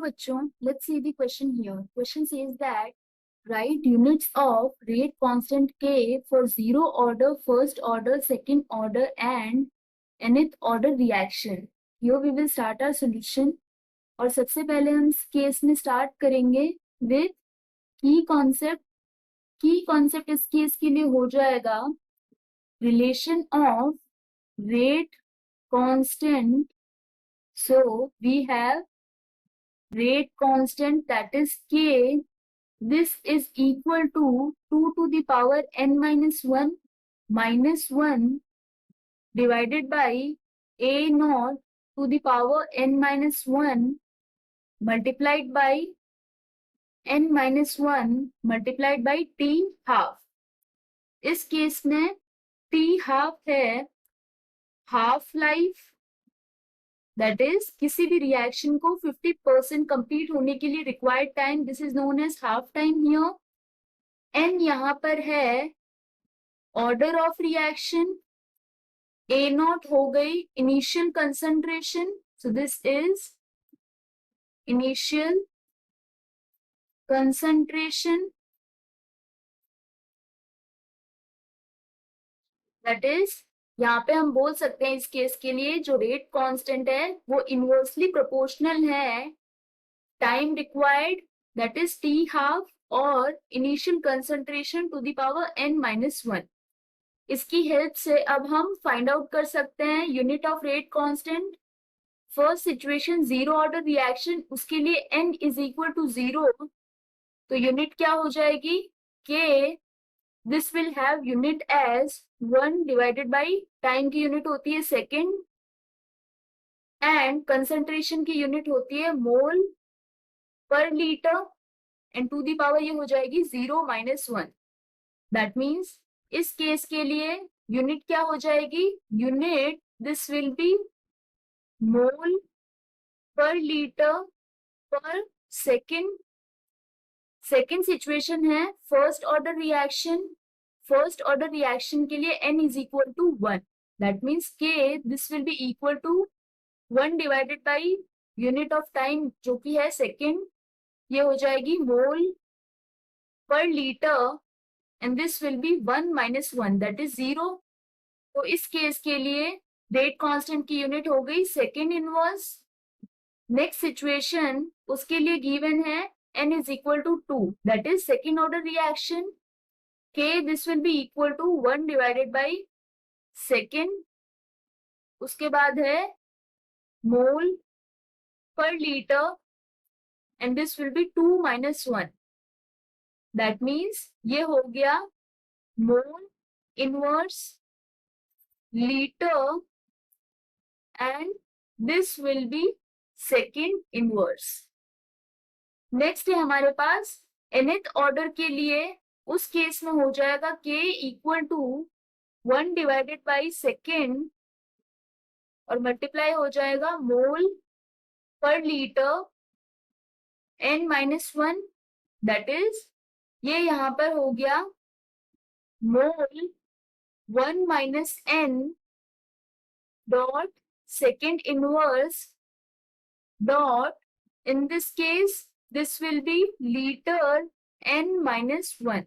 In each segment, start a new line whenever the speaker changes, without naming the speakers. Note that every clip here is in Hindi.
बच्चों, let's see the question here. Question says that write units of rate constant k for zero order, first order, second order and nth order reaction. Here we will start our solution. और सबसे पहले हम इस केस में स्टार्ट करेंगे with की कॉन्सेप्ट इस केस के लिए हो जाएगा relation of rate constant. So we have rate constant, that is k. This is equal to 2 to the power n minus 1 divided by a naught to the power n minus 1 multiplied by n minus 1 multiplied by t half. इस केस में t half है हाफ लाइफ, दैट इज किसी भी रिएक्शन को 50% कंप्लीट होने के लिए required time, this is known as half time here. N यहाँ पर है order of reaction, a naught हो गई initial concentration, so this is initial concentration, that is यहाँ पे हम बोल सकते हैं इस केस के लिए जो रेट कांस्टेंट है वो इनवर्सली प्रोपोर्शनल है time required, that is T half, और initial concentration to the power n minus 1। इसकी हेल्प से अब हम फाइंड आउट कर सकते हैं unit of rate constant. First situation zero order reaction, उसके लिए n इज इक्वल टू 0, तो यूनिट क्या हो जाएगी k। This will have unit as 1 divided by time की यूनिट होती है सेकेंड एंड कंसंट्रेशन की यूनिट होती है mole per litre and to the power ये हो जाएगी 0 माइनस 1। दैट मीन्स इस केस के लिए यूनिट क्या हो जाएगी, unit this will be mole per litre per second. Second situation है first order reaction, first order reaction के लिए n is equal to 1, that means k this will B equal to 1 divided by unit of time जो कि है सेकेंड, ये हो जाएगी mole per litre and this will be 1 minus 1 that is 0। तो इस केस के लिए रेट कांस्टेंट की यूनिट हो गई सेकेंड इनवर्स। नेक्स्ट सिचुएशन उसके लिए गिवन है n is equal to 2, that is second order reaction, k this will be equal to 1 divided by second, उसके बाद है mole per litre and this will be 2 minus 1, that means ये हो गया mole inverse litre and this will be second inverse। Next है हमारे पास nth ऑर्डर के लिए, उस केस में हो जाएगा k equal to 1 divided by second और मल्टीप्लाई हो जाएगा mole per litre n minus 1, that is ये यहाँ पर हो गया mole 1 minus n dot second inverse dot, in this case this will be liter n minus 1.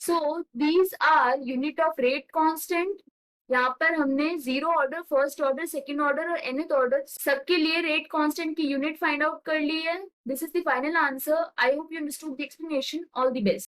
So these are unit of rate constant। यहाँ पर हमने zero order, first order, second order और nth ऑर्डर सबके लिए रेट कांस्टेंट की यूनिट फाइंड आउट कर ली है। This is the final answer. I hope you understood the explanation. All the best.